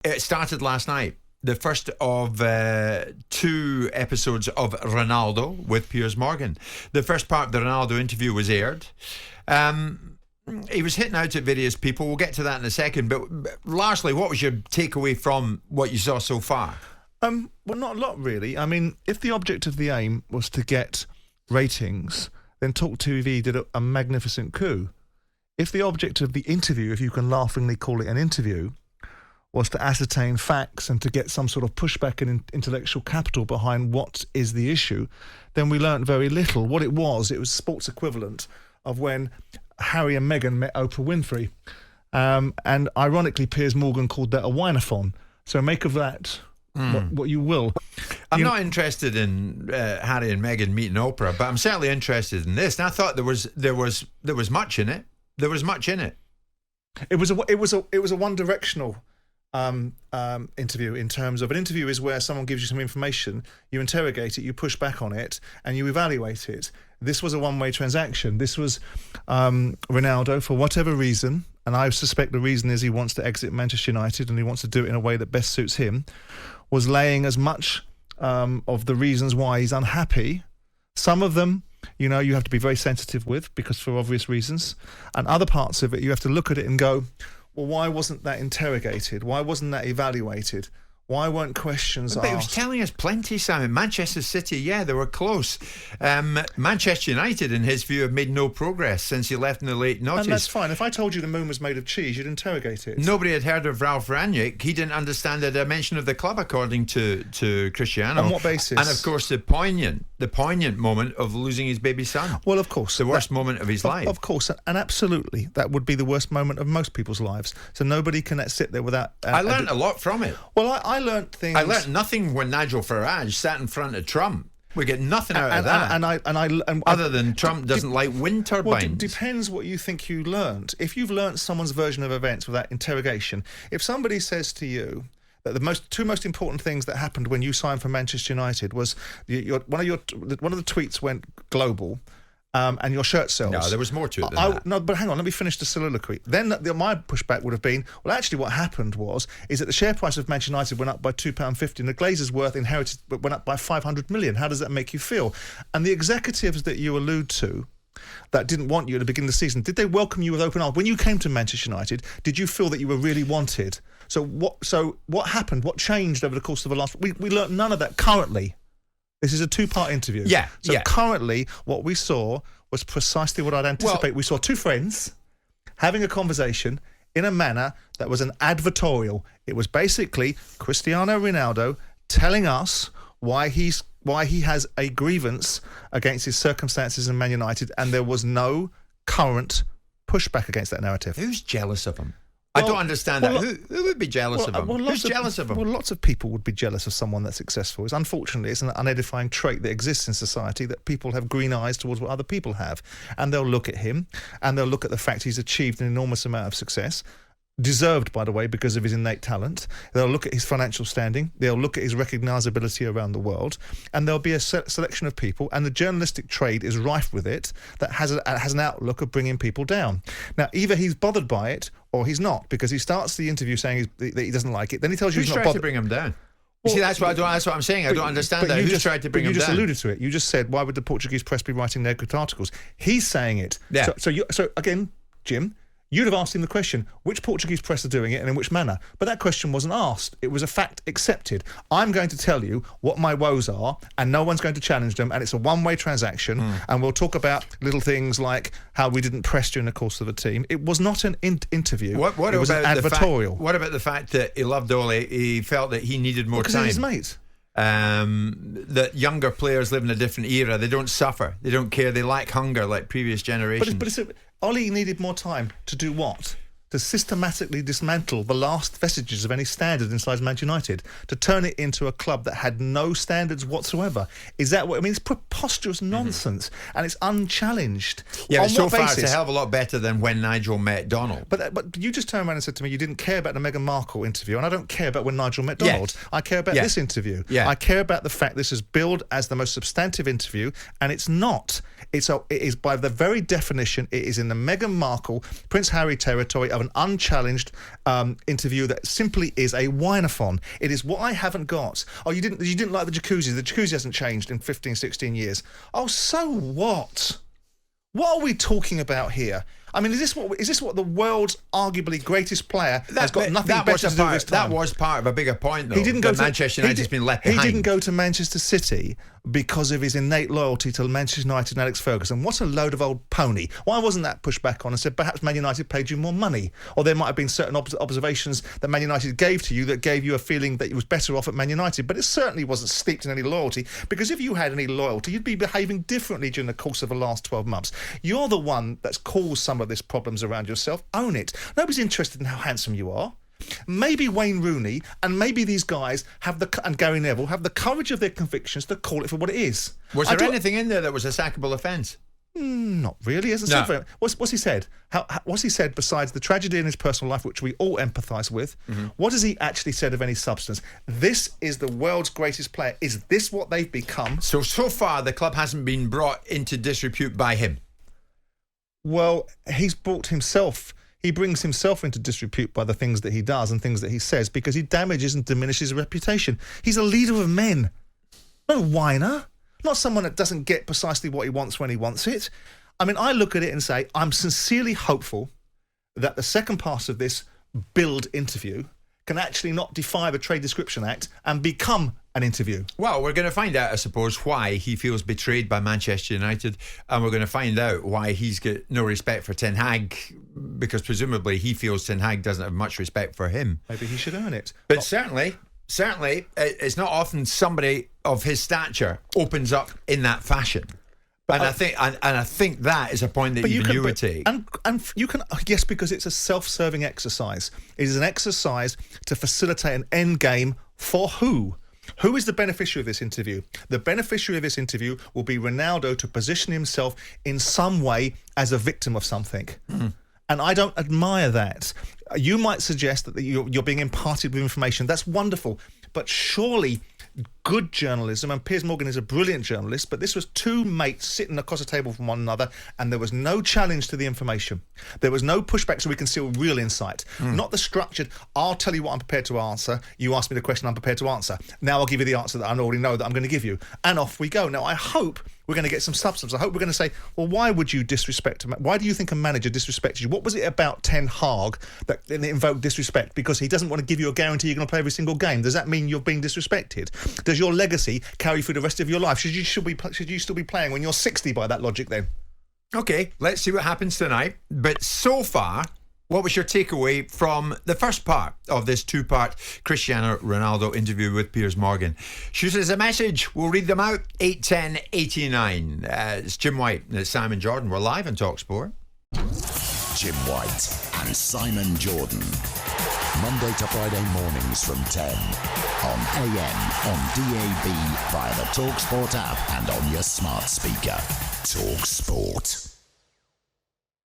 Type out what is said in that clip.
It started last night. The first of 2 episodes of Ronaldo with Piers Morgan. The first part of the Ronaldo interview was aired. He was hitting out at various people. We'll get to that in a second. But largely, what was your takeaway from what you saw so far? Well, not a lot, really. I mean, if the object of the aim was to get ratings, then Talk TV did a magnificent coup. If the object of the interview, if you can laughingly call it an interview, was to ascertain facts and to get some sort of pushback and intellectual capital behind what is the issue, then we learnt very little. What it was sports equivalent of when Harry and Meghan met Oprah Winfrey. And ironically, Piers Morgan called that a WHINE-A-THON. So make of that what you will. I'm not interested in Harry and Meghan meeting Oprah, but I'm certainly interested in this. And I thought there was much in it. There was much in it. It was a one-directional interview. In terms of, an interview is where someone gives you some information, you interrogate it, you push back on it, and you evaluate it. This was a one-way transaction. This was Ronaldo, for whatever reason, and I suspect the reason is he wants to exit Manchester United and he wants to do it in a way that best suits him, was laying as much of the reasons why he's unhappy. Some of them, you have to be very sensitive with, because for obvious reasons, and other parts of it you have to look at it and go, well, why wasn't that interrogated? Why wasn't that evaluated? Why weren't questions asked? But he was telling us plenty, Simon. Manchester City, they were close. Manchester United, in his view, have made no progress since he left in the late noughties. And that's fine. If I told you the moon was made of cheese, you'd interrogate it. Nobody had heard of Ralph Rangnick. He didn't understand the dimension of the club, according to Cristiano. On what basis? And, of course, the poignant moment of losing his baby son. Well, of course. The worst moment of his life. Of course. And absolutely, that would be the worst moment of most people's lives. So nobody can sit there without... I learned a lot from it. Well, I learnt things... I learnt nothing when Nigel Farage sat in front of Trump. We get nothing out of that. Other than Trump doesn't like wind turbines. Well, it depends what you think you learnt. If you've learnt someone's version of events without interrogation, if somebody says to you that the two most important things that happened when you signed for Manchester United was one of the tweets went global. And your shirt sells. No, there was more to it than that. No, but hang on, let me finish the soliloquy. Then my pushback would have been, well, actually what happened is that the share price of Manchester United went up by £2.50 and the Glazers' worth inherited went up by 500 million. How does that make you feel? And the executives that you allude to that didn't want you at the beginning of the season, did they welcome you with open arms? When you came to Manchester United, did you feel that you were really wanted? So what happened? What changed over the course of the last... We learnt none of that currently. This is a 2-part interview. Currently, what we saw was precisely what I'd anticipate. We saw two friends having a conversation in a manner that was an advertorial. It was basically Cristiano Ronaldo telling us why he has a grievance against his circumstances in Man United, and there was no current pushback against that narrative. Who's jealous of him? I don't understand that. Who would be jealous of him? Who's jealous of him? Well, lots of people would be jealous of someone that's successful. Unfortunately, it's an unedifying trait that exists in society, that people have green eyes towards what other people have. And they'll look at him, and they'll look at the fact he's achieved an enormous amount of success, deserved, by the way, because of his innate talent. They'll look at his financial standing, they'll look at his recognisability around the world, and there'll be a selection of people, and the journalistic trade is rife with it, that has an outlook of bringing people down. Now, either he's bothered by it, or he's not, because he starts the interview saying that he doesn't like it, then he tells you he's not bothered. Who's tried to bring him down? You see, that's what I'm saying. I don't understand that. Who's tried to bring him down? You just alluded to it. You just said, why would the Portuguese press be writing negative articles? He's saying it. Yeah. So again, Jim, you'd have asked him the question, which Portuguese press are doing it and in which manner? But that question wasn't asked. It was a fact accepted. I'm going to tell you what my woes are, and no one's going to challenge them, and it's a one-way transaction, and we'll talk about little things like how we didn't press during the course of the team. It was not an interview. It was an advertorial. What about the fact that he loved Ole? He felt that he needed more time. Because he's his mate. That younger players live in a different era. They don't suffer. They don't care. They lack hunger like previous generations. But Ollie needed more time to do what? To systematically dismantle the last vestiges of any standard inside Man United, to turn it into a club that had no standards whatsoever. Is that what I mean? It's preposterous nonsense, and it's unchallenged. Yeah, so far it's a hell of a lot better than when Nigel met Donald. But you just turned around and said to me you didn't care about the Meghan Markle interview, and I don't care about when Nigel met Donald. I care about this interview. I care about the fact this is billed as the most substantive interview, and it's not. It is by the very definition, it is in the Meghan Markle, Prince Harry territory, a have an unchallenged interview that simply is a whine-a-thon. It is what I haven't got. Oh, you didn't like the jacuzzi. The jacuzzi hasn't changed in 15, 16 years. Oh, so what? What are we talking about here? I mean, is this what the world's arguably greatest player has got nothing better to do with his time? That was part of a bigger point, though. He didn't go to Manchester United's been left behind. He didn't go to Manchester City because of his innate loyalty to Manchester United and Alex Ferguson. What a load of old pony. Why wasn't that pushed back on and said perhaps Man United paid you more money? Or there might have been certain observations that Man United gave to you that gave you a feeling that you was better off at Man United. But it certainly wasn't steeped in any loyalty, because if you had any loyalty, you'd be behaving differently during the course of the last 12 months. You're the one that's caused some of these problems around yourself. Own it. Nobody's interested in how handsome you are. Maybe Wayne Rooney and maybe these guys and Gary Neville have the courage of their convictions to call it for what it is. Was there anything in there that was a sackable offence? Not really. No. What's he said? What's he said besides the tragedy in his personal life, which we all empathise with? Mm-hmm. What has he actually said of any substance? This is the world's greatest player. Is this what they've become? So far, the club hasn't been brought into disrepute by him. Well, he's brought himself. He brings himself into disrepute by the things that he does and things that he says, because he damages and diminishes his reputation. He's a leader of men, not a whiner, not someone that doesn't get precisely what he wants when he wants it. I mean, I look at it and say, I'm sincerely hopeful that the second part of this build interview can actually not defy the Trade Description Act and become an interview. Well, we're going to find out, I suppose, why he feels betrayed by Manchester United, and we're going to find out why he's got no respect for Ten Hag, because presumably he feels Ten Hag doesn't have much respect for him. Maybe he should earn it. But certainly, it's not often somebody of his stature opens up in that fashion. And I think that is a point that you would take. And you can, yes, because it's a self-serving exercise. It is an exercise to facilitate an end game for who? Who is the beneficiary of this interview? The beneficiary of this interview will be Ronaldo, to position himself in some way as a victim of something. Mm. And I don't admire that. You might suggest that you're being imparted with information. That's wonderful. But surely good journalism, and Piers Morgan is a brilliant journalist, but this was two mates sitting across a table from one another, and there was no challenge to the information. There was no pushback, so we can see real insight. Not the structured, I'll tell you what I'm prepared to answer, you ask me the question I'm prepared to answer. Now I'll give you the answer that I already know that I'm going to give you. And off we go. Now I hope we're going to get some substance. I hope we're going to say, well, why would you disrespect him? Why do you think a manager disrespected you? What was it about Ten Hag that invoked disrespect? Because he doesn't want to give you a guarantee you're going to play every single game. Does that mean you're being disrespected? Does your legacy carry through the rest of your life? Should you still be playing when you're 60 by that logic then? Okay, let's see what happens tonight. But so far, what was your takeaway from the first part of this two-part Cristiano Ronaldo interview with Piers Morgan? Shoot us a message. We'll read them out. 81089. It's Jim White and it's Simon Jordan. We're live on talkSPORT. Jim White and Simon Jordan. Monday to Friday mornings from 10 on AM, on DAB, via the talkSPORT app and on your smart speaker. talkSPORT.